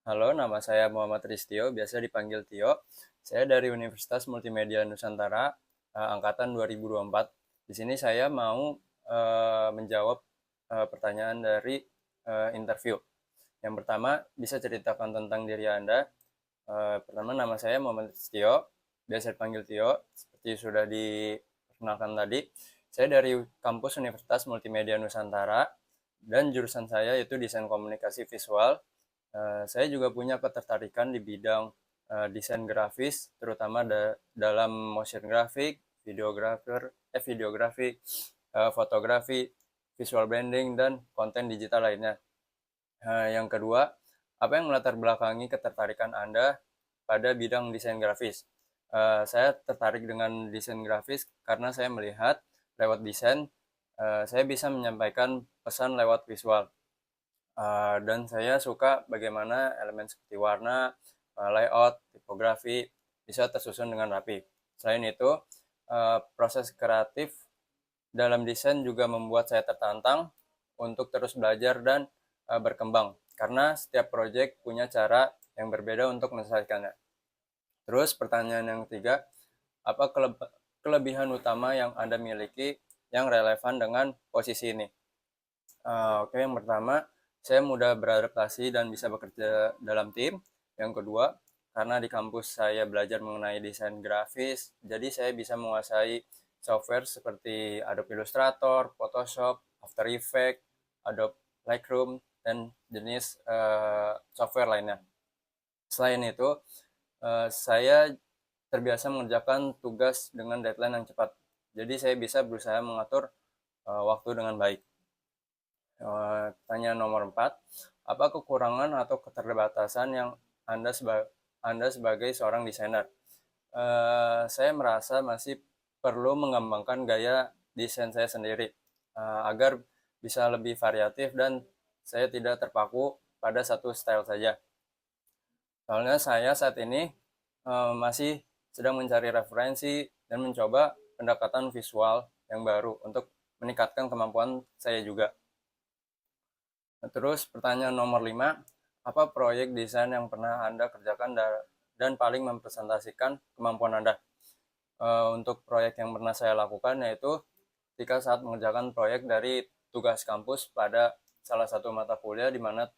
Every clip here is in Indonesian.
Halo, nama saya Muhammad Ristio, biasa dipanggil Tio. Saya dari Universitas Multimedia Nusantara, angkatan 2024. Di sini saya mau menjawab pertanyaan dari interview. Yang pertama, bisa ceritakan tentang diri Anda. Pertama, nama saya Muhammad Ristio, biasa dipanggil Tio, seperti sudah diperkenalkan tadi. Saya dari kampus Universitas Multimedia Nusantara, dan jurusan saya yaitu Desain Komunikasi Visual. Saya juga punya ketertarikan di bidang desain grafis, terutama dalam motion graphic, videografi, fotografi, visual branding, dan konten digital lainnya. Yang kedua, apa yang melatar belakangi ketertarikan Anda pada bidang desain grafis? Saya tertarik dengan desain grafis karena saya melihat lewat desain, saya bisa menyampaikan pesan lewat visual. Dan saya suka bagaimana elemen seperti warna, layout, tipografi bisa tersusun dengan rapi. Selain itu, proses kreatif dalam desain juga membuat saya tertantang untuk terus belajar dan berkembang, karena setiap proyek punya cara yang berbeda untuk menyelesaikannya. Terus pertanyaan yang ketiga, apa kelebihan utama yang Anda miliki yang relevan dengan posisi ini? Oke, yang pertama, saya mudah beradaptasi dan bisa bekerja dalam tim. Yang kedua, karena di kampus saya belajar mengenai desain grafis, jadi saya bisa menguasai software seperti Adobe Illustrator, Photoshop, After Effects, Adobe Lightroom, dan jenis software lainnya. Selain itu, saya terbiasa mengerjakan tugas dengan deadline yang cepat. Jadi saya bisa berusaha mengatur waktu dengan baik. Tanya nomor 4, apa kekurangan atau keterbatasan yang Anda sebagai seorang desainer? Saya merasa masih perlu mengembangkan gaya desain saya sendiri agar bisa lebih variatif dan saya tidak terpaku pada satu style saja. Soalnya saya saat ini masih sedang mencari referensi dan mencoba pendekatan visual yang baru untuk meningkatkan kemampuan saya juga. Terus pertanyaan nomor 5, apa proyek desain yang pernah Anda kerjakan dan paling mempresentasikan kemampuan Anda? Untuk proyek yang pernah saya lakukan yaitu ketika saat mengerjakan proyek dari tugas kampus pada salah satu mata kuliah, di mana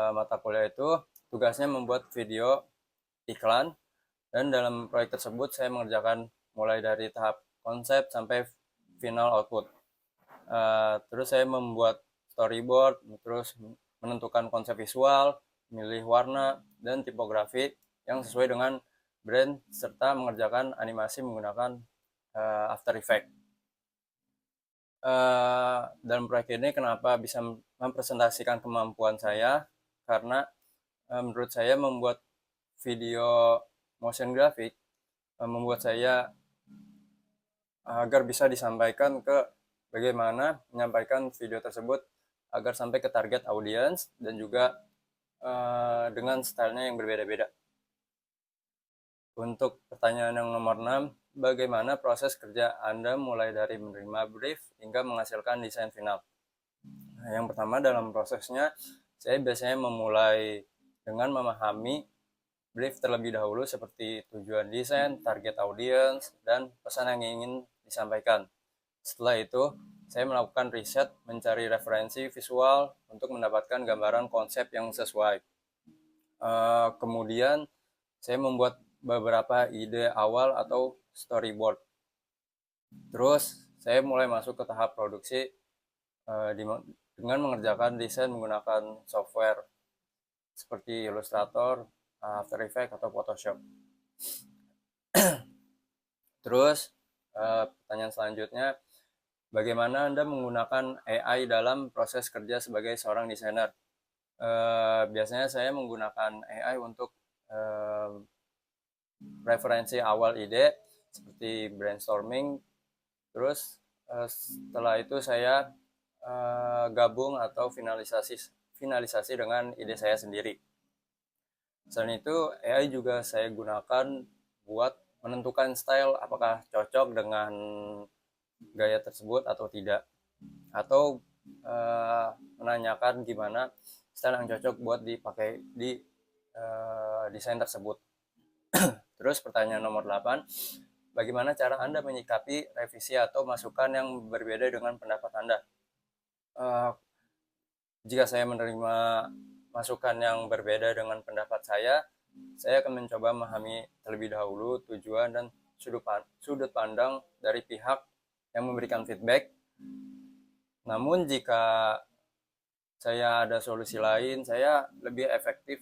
mata kuliah itu tugasnya membuat video iklan, dan dalam proyek tersebut saya mengerjakan mulai dari tahap konsep sampai final output. Terus saya membuat storyboard, terus menentukan konsep visual, memilih warna dan tipografi yang sesuai dengan brand, serta mengerjakan animasi menggunakan After Effects. Dalam proyek ini kenapa bisa mempresentasikan kemampuan saya? Karena menurut saya membuat video motion graphic membuat saya agar bisa disampaikan ke bagaimana menyampaikan video tersebut agar sampai ke target audiens dan juga dengan stylenya yang berbeda-beda. Untuk pertanyaan yang nomor 6, bagaimana proses kerja Anda mulai dari menerima brief hingga menghasilkan desain final? Nah, yang pertama, dalam prosesnya saya biasanya memulai dengan memahami brief terlebih dahulu seperti tujuan desain, target audiens, dan pesan yang ingin disampaikan. Setelah itu, saya melakukan riset, mencari referensi visual untuk mendapatkan gambaran konsep yang sesuai. Kemudian, saya membuat beberapa ide awal atau storyboard. Terus, saya mulai masuk ke tahap produksi dengan mengerjakan desain menggunakan software seperti Illustrator, After Effects, atau Photoshop. Terus, pertanyaan selanjutnya, bagaimana Anda menggunakan AI dalam proses kerja sebagai seorang desainer? Biasanya saya menggunakan AI untuk referensi awal ide seperti brainstorming. Terus setelah itu saya gabung atau finalisasi dengan ide saya sendiri. Selain itu, AI juga saya gunakan buat menentukan style apakah cocok dengan gaya tersebut atau tidak, atau menanyakan gimana style yang cocok buat dipakai di desain tersebut. Terus pertanyaan nomor 8, bagaimana cara Anda menyikapi revisi atau masukan yang berbeda dengan pendapat Anda? Jika saya menerima masukan yang berbeda dengan pendapat saya akan mencoba memahami terlebih dahulu tujuan dan sudut pandang dari pihak yang memberikan feedback. Namun jika saya ada solusi lain, saya lebih efektif.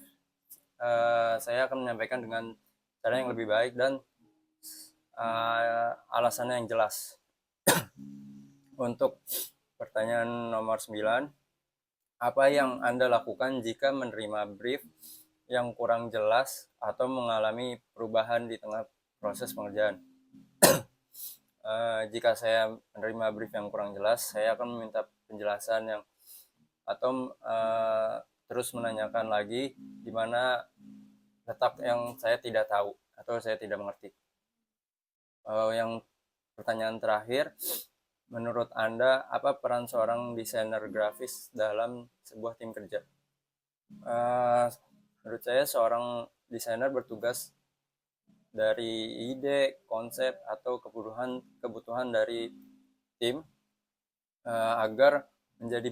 Saya akan menyampaikan dengan cara yang lebih baik dan alasannya yang jelas. Untuk pertanyaan nomor 9, apa yang Anda lakukan jika menerima brief yang kurang jelas atau mengalami perubahan di tengah proses pengerjaan? Jika saya menerima brief yang kurang jelas, saya akan meminta penjelasan yang atau terus menanyakan lagi di mana letak yang saya tidak tahu atau saya tidak mengerti. Yang pertanyaan terakhir, menurut Anda apa peran seorang desainer grafis dalam sebuah tim kerja? Menurut saya seorang desainer bertugas dari ide, konsep, atau kebutuhan dari tim agar menjadi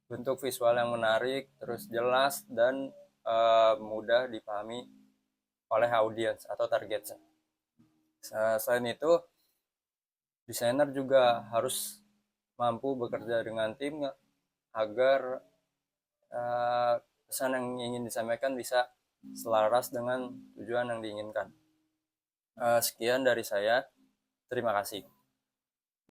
bentuk visual yang menarik, terus jelas, dan mudah dipahami oleh audiens atau targetnya. Selain itu, desainer juga harus mampu bekerja dengan tim agar pesan yang ingin disampaikan bisa selaras dengan tujuan yang diinginkan. Sekian dari saya. Terima kasih.